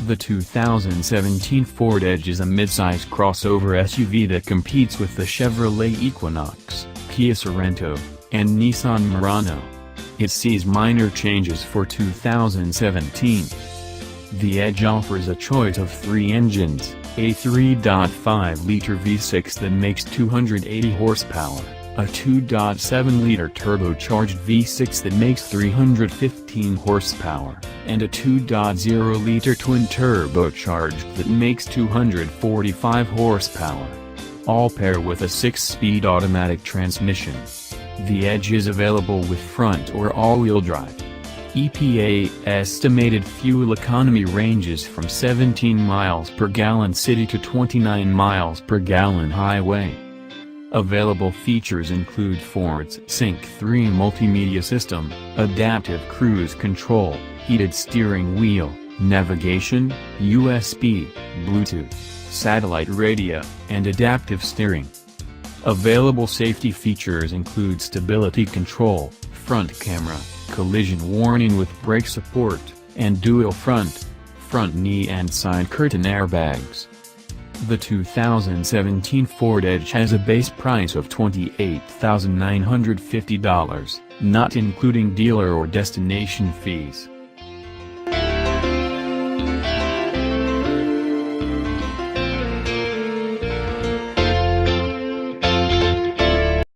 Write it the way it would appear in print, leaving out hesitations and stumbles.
The 2017 Ford Edge is a midsize crossover SUV that competes with the Chevrolet Equinox, Kia Sorento, and Nissan Murano. It sees minor changes for 2017. The Edge offers a choice of 3 engines, a 3.5-liter V6 that makes 280 horsepower, a 2.7-liter turbocharged V6 that makes 315 horsepower, and a 2.0-liter twin-turbocharged that makes 245 horsepower. All pair with a 6-speed automatic transmission. The Edge is available with front or all-wheel drive. EPA estimated fuel economy ranges from 17 miles per gallon city to 29 miles per gallon highway. Available features include Ford's Sync 3 multimedia system, adaptive cruise control, heated steering wheel, navigation, USB, Bluetooth, satellite radio, and adaptive steering. Available safety features include stability control, front camera, collision warning with brake support, and dual front knee and side curtain airbags. The 2017 Ford Edge has a base price of $28,950, not including dealer or destination fees.